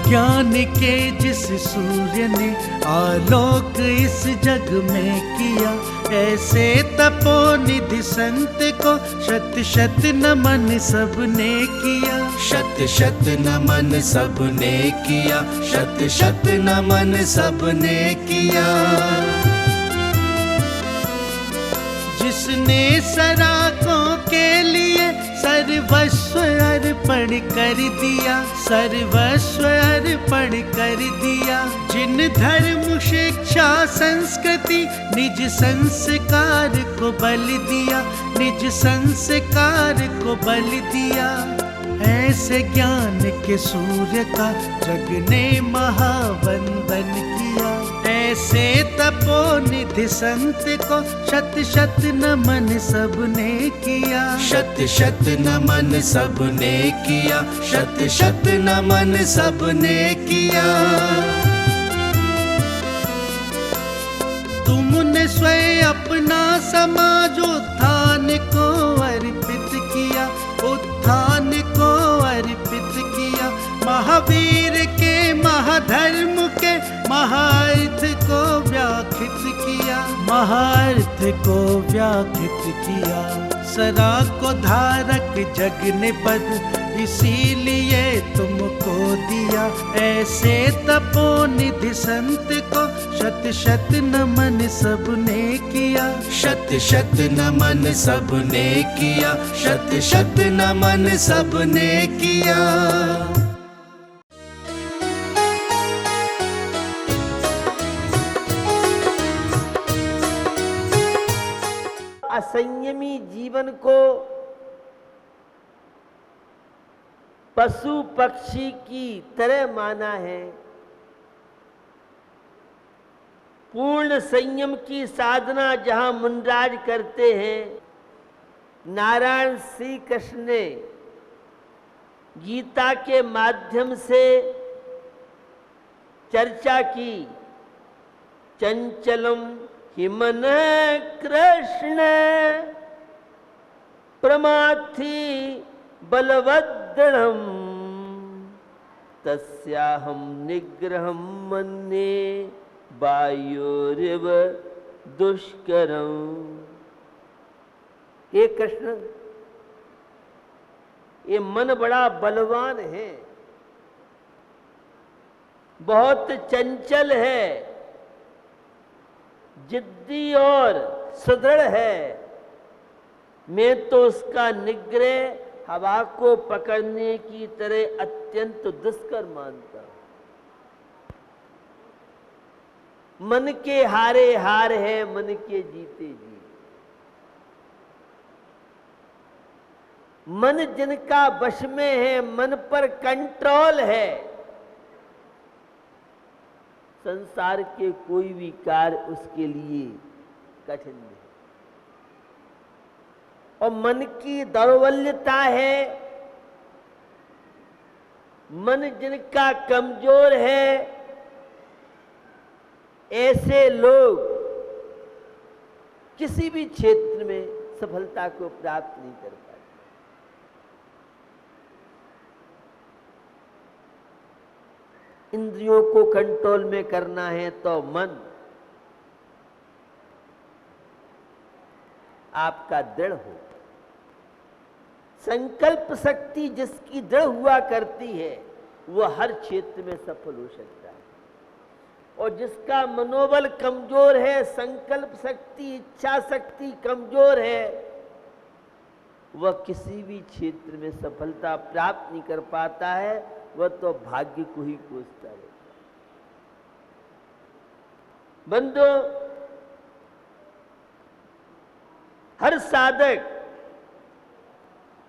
ज्ञान के जिस सूर्य ने आलोक इस जग में किया, ऐसे तपोनिधि संत को शत शत नमन सबने किया। शत शत नमन सबने किया, शत शत नमन सबने किया। जिसने सराकों के लिए सर्वस्व अर्पण कर दिया, सर्वस्व अर्पण कर दिया। जिन धर्म शिक्षा संस्कृति निज संस्कार को बल दिया, निज संस्कार को बल दिया। ऐसे ज्ञान के सूर्य का जग ने महावंदन किया। ऐसे तपोनिधि संत को शत शत नमन सबने किया। शत शत नमन सबने किया, शत शत नमन सबने किया। तुमने स्वयं अपना समाजोत्थान को अर्पित किया, उत्थान को अर्पित किया। महावीर के महाधर्म के महार्थ को व्याख्यात किया, महार्थ को व्याख्यात किया। सरा को धारक जग ने पद इसीलिए तुमको दिया। ऐसे तपोनिधि संत को शत शत नमन सबने किया। शत शत नमन सबने किया, शत शत नमन सबने किया। असंयमी जीवन को पशु पक्षी की तरह माना है। पूर्ण संयम की साधना जहां मुनराज करते हैं, नारायण श्री कृष्ण ने गीता के माध्यम से चर्चा की। चंचलम हिमन कृष्ण प्रमाथि बलवद्दृढ़म् तस्याहं निग्रहं मन्ये वायोरिव दुष्करम्। हे कृष्ण, ये मन बड़ा बलवान है, बहुत चंचल है, जिद्दी और सुदृढ़ है। मैं तो उसका निग्रह हवा को पकड़ने की तरह अत्यंत दुष्कर मानता हूं। मन के हारे हार है, मन के जीते जीत। मन जिनका वश में है, मन पर कंट्रोल है, संसार के कोई भी कार्य उसके लिए कठिन नहीं। और मन की दौर्बल्यता है, मन जिनका कमजोर है, ऐसे लोग किसी भी क्षेत्र में सफलता को प्राप्त नहीं कर पाते। इंद्रियों को कंट्रोल में करना है तो मन आपका दृढ़ हो। संकल्प शक्ति जिसकी दृढ़ हुआ करती है, वह हर क्षेत्र में सफल हो सकता है। और जिसका मनोबल कमजोर है, संकल्प शक्ति, इच्छा शक्ति कमजोर है, वह किसी भी क्षेत्र में सफलता प्राप्त नहीं कर पाता है। वह तो भाग्य को ही कोसता है। बंधु, हर साधक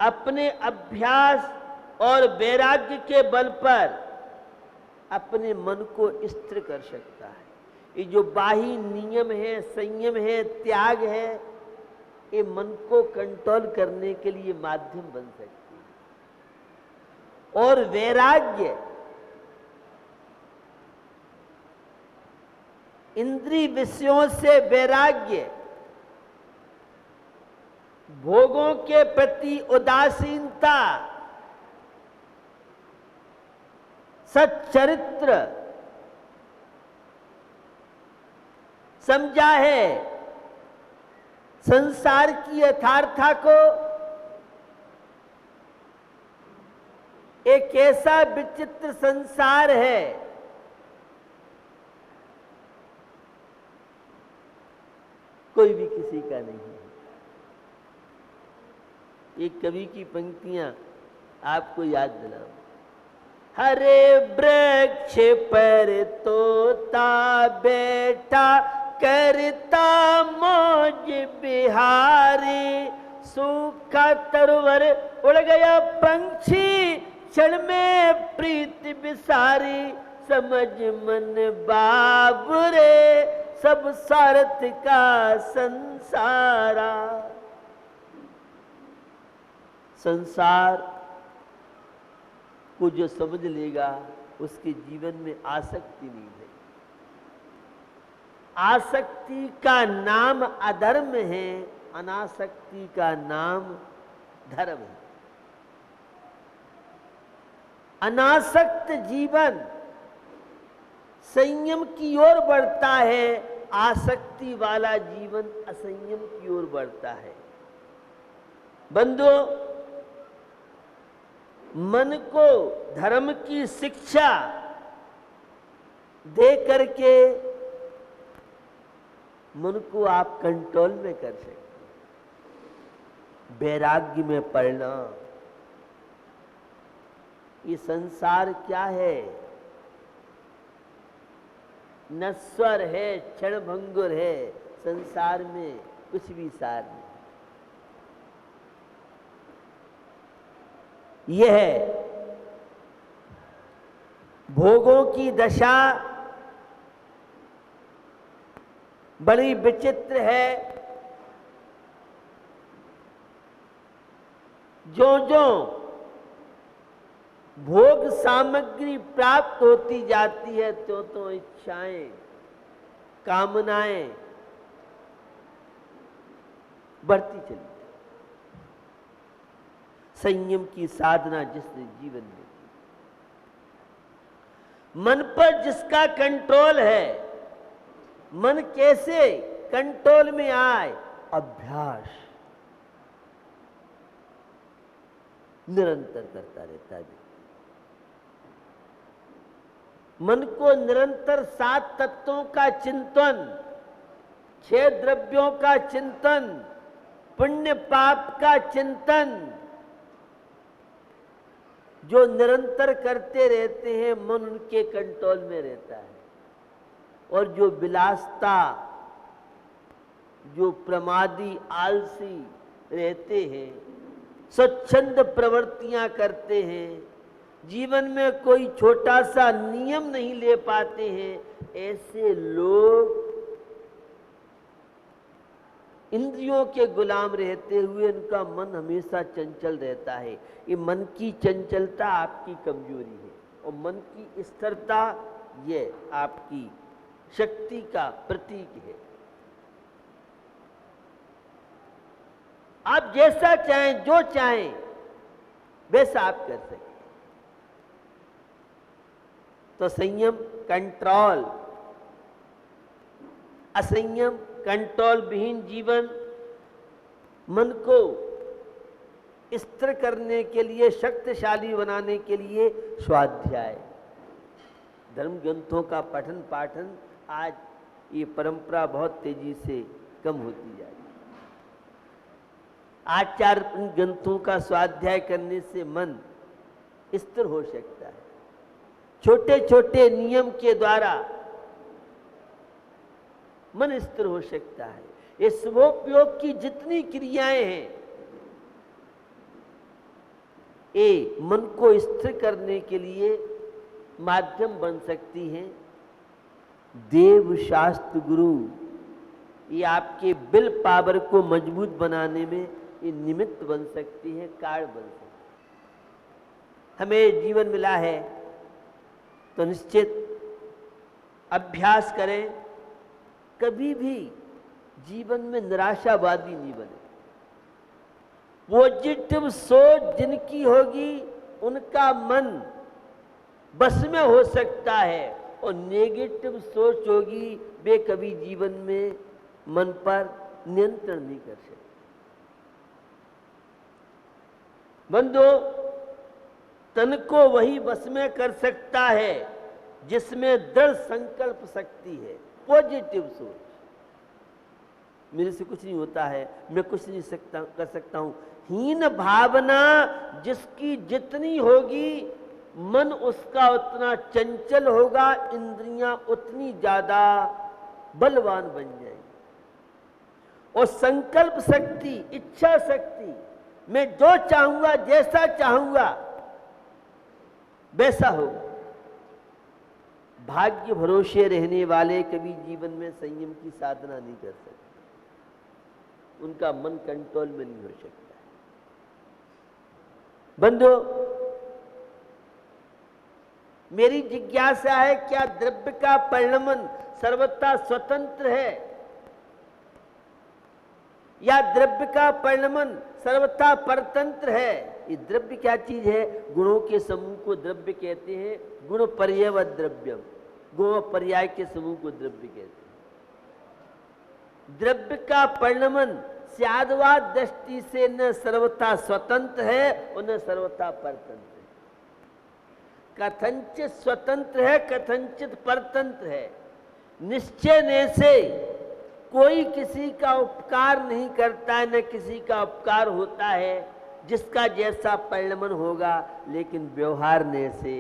अपने अभ्यास और वैराग्य के बल पर अपने मन को स्थिर कर सकता है। ये जो बाह्य नियम है, संयम है, त्याग है, ये मन को कंट्रोल करने के लिए माध्यम बन सकते हैं। और वैराग्य इंद्रिय विषयों से वैराग्य, भोगों के प्रति उदासीनता, सच्चरित्र समझा है, संसार की यथार्था को एक ऐसा विचित्र संसार है कोई भी किसी का नहीं है। एक कवि की पंक्तियां आपको याद दिलाऊं। हरे वृक्ष पर तोता बैठा करता मौज बिहारी, सूखा तरुवर उड़ गया पंछी क्षण में प्रीति बिसारी, समझ मन बाबरे सब स्वार्थ का संसारा। संसार को जो समझ लेगा उसके जीवन में आसक्ति नहीं है। आसक्ति का नाम अधर्म है, अनासक्ति का नाम धर्म है। अनासक्त जीवन संयम की ओर बढ़ता है, आसक्ति वाला जीवन असंयम की ओर बढ़ता है। बंधुओं, मन को धर्म की शिक्षा दे करके मन को आप कंट्रोल में कर सकते हैं। वैराग्य में पड़ना। ये संसार क्या है? नश्वर है, क्षणभंगुर है। संसार में कुछ भी सार नहीं। यह है भोगों की दशा, बड़ी विचित्र है। जो जो भोग सामग्री प्राप्त होती जाती है तो इच्छाएं, कामनाएं बढ़ती चली जाती। संयम की साधना जिसने जीवन में की, मन पर जिसका कंट्रोल है, मन कैसे कंट्रोल में आए? अभ्यास निरंतर करता रहता है। मन को निरंतर 7 तत्वों का चिंतन, 6 द्रव्यों का चिंतन, पुण्य पाप का चिंतन जो निरंतर करते रहते हैं, मन उनके कंट्रोल में रहता है। और जो विलासता, जो प्रमादी आलसी रहते हैं, स्वच्छंद प्रवृत्तियां करते हैं, जीवन में कोई छोटा सा नियम नहीं ले पाते हैं, ऐसे लोग इंद्रियों के गुलाम रहते हुए उनका मन हमेशा चंचल रहता है। ये मन की चंचलता आपकी कमजोरी है और मन की स्थिरता ये आपकी शक्ति का प्रतीक है। आप जैसा चाहें, जो चाहें वैसा आप कर सकते हैं। तो संयम, कंट्रोल, असंयम, कंट्रोल विहीन जीवन मन को स्थिर करने के लिए, शक्तिशाली बनाने के लिए स्वाध्याय, धर्म ग्रंथों का पठन पाठन, आज ये परंपरा बहुत तेजी से कम होती जा रही है। आचार ग्रंथों का स्वाध्याय करने से मन स्थिर हो सकता है। छोटे छोटे नियम के द्वारा मन स्थिर हो सकता है। ये शुभोपयोग की जितनी क्रियाएं हैं, ये मन को स्थिर करने के लिए माध्यम बन सकती हैं। देव शास्त्र गुरु ये आपके विल पावर को मजबूत बनाने में ये निमित्त बन सकती है, कारण बन सकती है। हमें जीवन मिला है तो निश्चित अभ्यास करें, कभी भी जीवन में निराशावादी नहीं बने। पॉजिटिव सोच जिनकी होगी उनका मन बस में हो सकता है, और नेगेटिव सोच होगी वे कभी जीवन में मन पर नियंत्रण नहीं कर सकते। बंधु, तन को वही बस में कर सकता है जिसमें दृढ़ संकल्प शक्ति है, पॉजिटिव सोच। मेरे से कुछ नहीं होता है, मैं कुछ नहीं कर सकता हूं, हीन भावना जिसकी जितनी होगी मन उसका उतना चंचल होगा, इंद्रियां उतनी ज्यादा बलवान बन जाएंगी। और संकल्प शक्ति, इच्छा शक्ति, मैं जो चाहूंगा, जैसा चाहूंगा वैसा होगा। भाग्य भरोसे रहने वाले कभी जीवन में संयम की साधना नहीं कर सकते, उनका मन कंट्रोल में नहीं हो सकता। बंधु, मेरी जिज्ञासा है, क्या द्रव्य का परिणमन सर्वथा स्वतंत्र है या द्रव्य का परिणमन सर्वथा परतंत्र है? ये द्रव्य क्या चीज है? गुणों के समूह को द्रव्य कहते हैं। गुण पर्यव द्रव्यम, गुण पर्याय के समूह को द्रव्य कहते हैं। द्रव्य का परिणमन स्यादवाद दृष्टि से न सर्वथा स्वतंत्र है और न सर्वथा परतंत्र है। कथंचित स्वतंत्र है, कथंचित परतंत्र है। निश्चय ने से कोई किसी का उपकार नहीं करता है, न किसी का उपकार होता है, जिसका जैसा परिणमन होगा, लेकिन व्यवहार ने से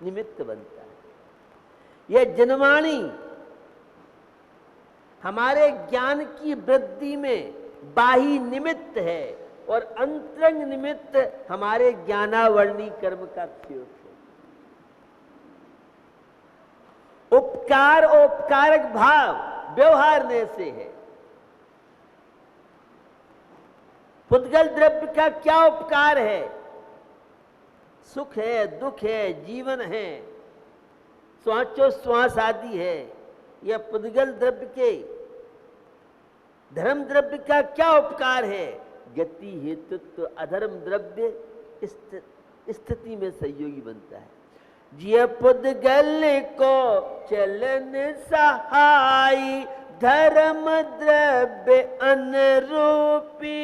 निमित्त बनता है। यह जनवाणी हमारे ज्ञान की वृद्धि में बाही निमित्त है और अंतरंग निमित्त हमारे ज्ञानावर्णी कर्म का क्षयोग है। उपकार और उपकारक भाव व्यवहारने से है। पुद्गल द्रव्य का क्या उपकार है? सुख है, दुख है, जीवन है, श्वासोश्वास आदि है। यह पुद्गल द्रव्य के धर्म द्रव्य का क्या उपकार है? गति हेतुत्व अधर्म द्रव्य स्थिति में सहयोगी बनता है। जिय पुद्गल को चलन सहाई, धर्म द्रव्य अनुरूपी,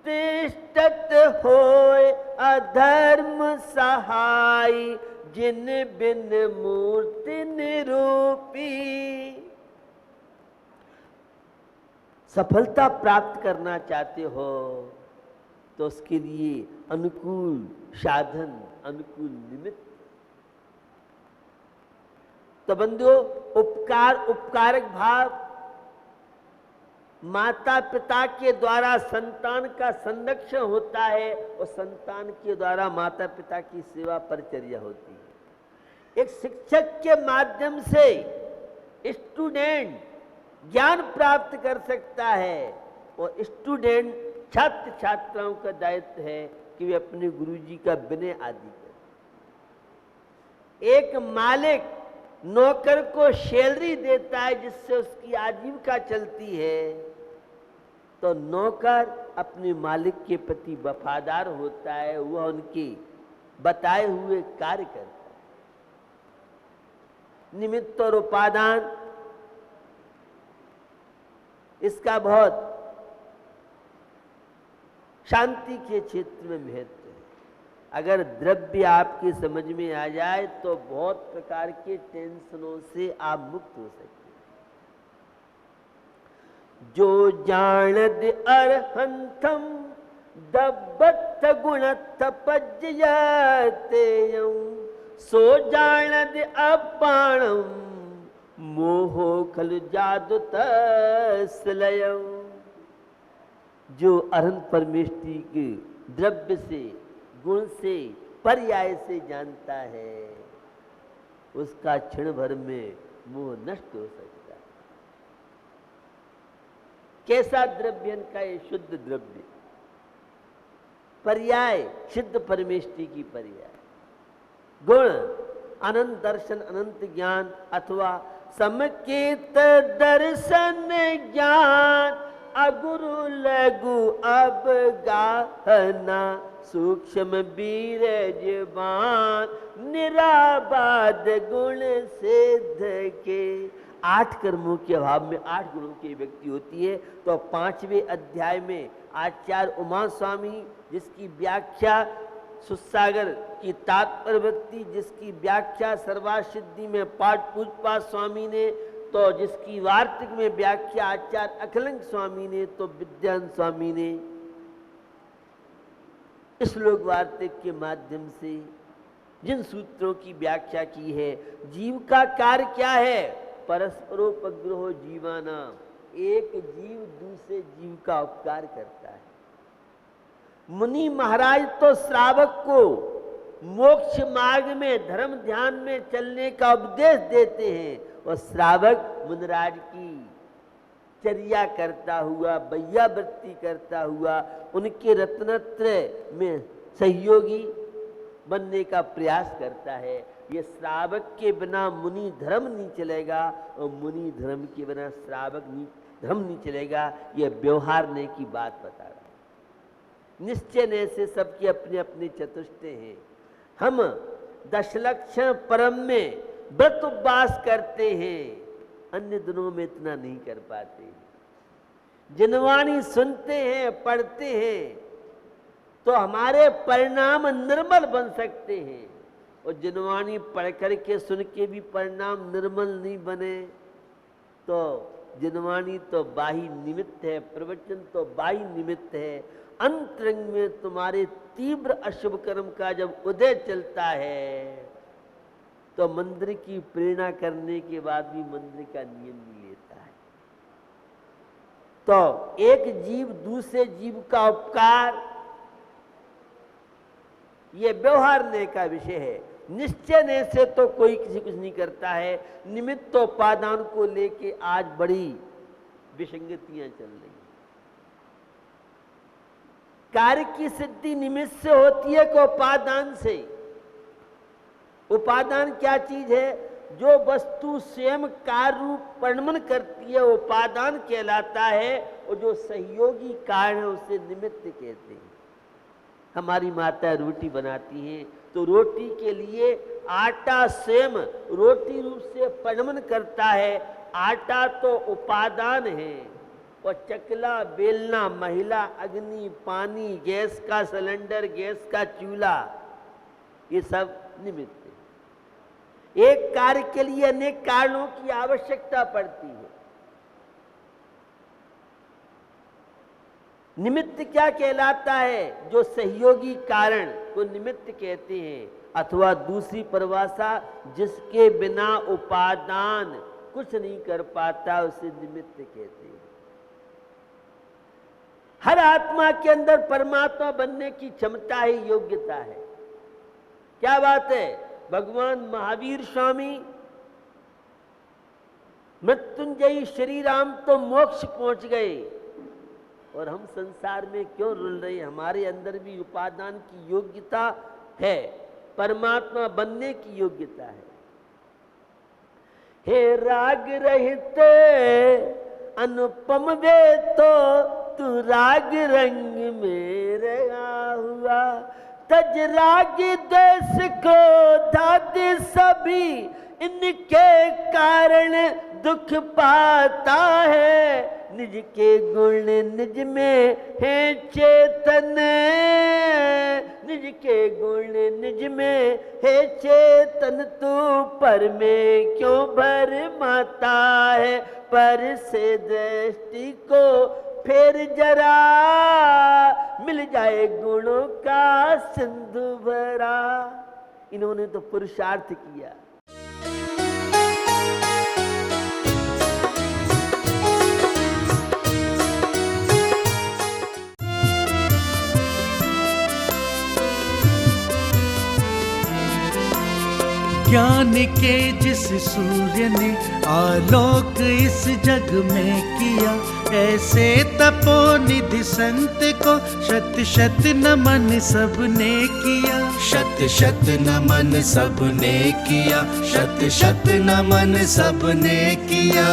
तिष्ठत होय अधर्म सहाई, जिन बिन मूर्ति निरूपी। सफलता प्राप्त करना चाहते हो तो उसके लिए अनुकूल साधन, अनुकूल निमित्त। तो बंधुओं, उपकार उपकारक भाव माता पिता के द्वारा संतान का संरक्षण होता है और संतान के द्वारा माता पिता की सेवा परिचर्या होती है। एक शिक्षक के माध्यम से स्टूडेंट ज्ञान प्राप्त कर सकता है और स्टूडेंट छात्र छात्राओं का दायित्व है कि वे अपने गुरुजी का विनय आदि करें। एक मालिक नौकर को सैलरी देता है जिससे उसकी आजीविका चलती है, तो नौकर अपने मालिक के प्रति वफादार होता है, वह उनके बताए हुए कार्य करता है। निमित्त और उपादान इसका बहुत शांति के क्षेत्र में महत्व है। अगर द्रव्य आपकी समझ में आ जाए तो बहुत प्रकार के टेंशनों से आप मुक्त हो सकते हैं। जो जानद अरहंतम दब्बत गुणत पज्जयतेयं, सो जानद अपाणम मोहो खलु जादु तस्लयं। जो अरहंत परमेष्टि के द्रव्य से, गुण से, पर्याय से जानता है, उसका क्षण भर में मोह नष्ट हो सकता है। कैसा द्रव्य का? ये शुद्ध द्रव्य, पर्याय सिद्ध परमेष्टि की पर्याय, गुण अनंत दर्शन, अनंत ज्ञान, अथवा समकेत दर्शन ज्ञान, अगुरु लघु अब गाहना सूक्ष्म बीरजवान निराबाद गुण सिद्ध के। 8 कर्मों के अभाव में 8 गुणों की व्यक्ति होती है। तो 5वें अध्याय में आचार्य उमा स्वामी, जिसकी व्याख्या सुसागर की तात्पर्यवृत्ति, जिसकी व्याख्या सर्वासिद्धि में पाठ पूजपा स्वामी ने, तो जिसकी वार्तिक में व्याख्या आचार्य अखिलंग स्वामी ने, तो विद्यान स्वामी ने इस श्लोक वार्तिक के माध्यम से जिन सूत्रों की व्याख्या की है। जीव का कार्य क्या है? परस्परोपग्रहो जीवाना, एक जीव दूसरे जीव का उपकार करता है। मुनि महाराज तो श्रावक को मोक्ष मार्ग में धर्म ध्यान में चलने का उपदेश देते हैं, और श्रावक मुनिराज की चर्या करता हुआ, बैयावृत्ति करता हुआ, उनके रत्नत्रय में सहयोगी बनने का प्रयास करता है। ये श्रावक के बिना मुनि धर्म नहीं चलेगा, और मुनि धर्म के बिना श्रावक धर्म नहीं चलेगा। ये व्यवहारने की बात बता रहा है। निश्चय ने से सबके अपने अपने चतुष्टय हैं। हम दशलक्षण परम में व्रत उपवास करते हैं, अन्य दिनों में इतना नहीं कर पाते। जिनवाणी सुनते हैं, पढ़ते हैं, तो हमारे परिणाम निर्मल बन सकते हैं, और जिनवाणी पढ़ करके सुन के भी परिणाम निर्मल नहीं बने, तो जिनवाणी तो बाही निमित्त है, प्रवचन तो बाही निमित्त है। अंतरंग में तुम्हारे तीव्र अशुभ कर्म का जब उदय चलता है, तो मंदिर की प्रेरणा करने के बाद भी मंदिर का नियम नहीं लेता है। तो एक जीव दूसरे जीव का उपकार, ये व्यवहारने का विषय है। निश्चय ने से तो कोई किसी कुछ नहीं करता है। निमित्त उपादान को लेके आज बड़ी विसंगतियां चल रही हैं। कार्य की सिद्धि निमित्त से होती है कि उपादान से? उपादान क्या चीज है? जो वस्तु स्वयं कार्य रूप परिणमन करती है उपादान कहलाता है, और जो सहयोगी कारण है उसे निमित्त कहते हैं। हमारी माता रोटी बनाती हैं, तो रोटी के लिए आटा स्वयं रोटी रूप से परिणमन करता है। आटा तो उपादान है, और चकला, बेलना, महिला, अग्नि, पानी, गैस का सिलेंडर, गैस का चूल्हा, ये सब निमित्त है। एक कार्य के लिए अनेक कारणों की आवश्यकता पड़ती है। निमित्त क्या कहलाता है? जो सहयोगी कारण को निमित्त कहते हैं, अथवा दूसरी परिभाषा, जिसके बिना उपादान कुछ नहीं कर पाता उसे निमित्त कहते हैं। हर आत्मा के अंदर परमात्मा बनने की क्षमता है, योग्यता है। क्या बात है? भगवान महावीर स्वामी मृत्युंजयी श्री राम तो मोक्ष पहुंच गए, और हम संसार में क्यों रुल रहे? हमारे अंदर भी उपादान की योग्यता है, परमात्मा बनने की योग्यता है। हे राग रहित अनुपम वे तो तू राग रंग में रहा हुआ, तज राग देश को धादे सभी, इनके कारण दुख पाता है। निज के गुण निज में है चेतन, निज के गुण निज में है चेतन, तू पर में क्यों भरमाता है? पर से दृष्टि को फिर जरा, मिल जाए गुणों का सिंधु भरा। इन्होंने तो पुरुषार्थ किया। ज्ञान के जिस सूर्य ने आलोक इस जग में किया, ऐसे तपोनिधि संत को शत शत नमन सबने किया। शत शत नमन सबने किया, शत शत नमन सबने किया।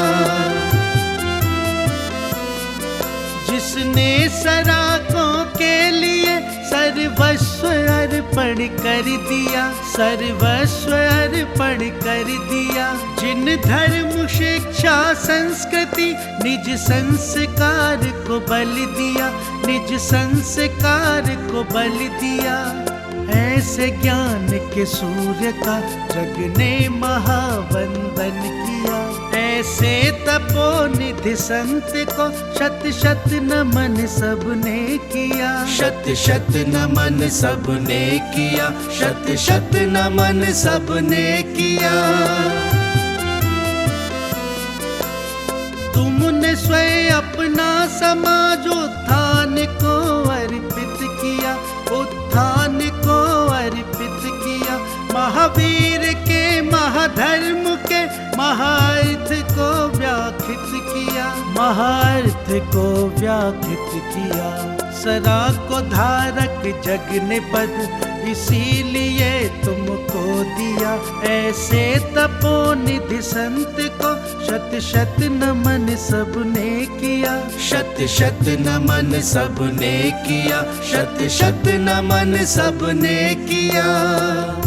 जिसने सराकों के लिए सर्वस्व अर्पण कर दिया, सर्वस्व अर्पण कर दिया। जिन धर्म शिक्षा संस्कृति निज संस्कार को बल दिया, निज संस्कार को बल दिया। ऐसे ज्ञान के सूर्य का जग ने महावंदन किया, ऐसे तपोनिधि संत को शत शत नमन सबने किया, शत शत नमन सबने किया, शत शत नमन सबने किया। तुमने स्वयं अपना समाजोत्थान को अर्पित किया, उत्थान को अर्पित किया। महावीर के महाधर्म के महार्थ को व्याख्यात किया, महार्थ को व्याख्यात किया। सरा को धारक जग ने पद इसीलिए तुमको दिया, ऐसे तपोनिधि संत को शत शत नमन सबने किया, शत शत नमन सबने किया, शत शत नमन सबने किया।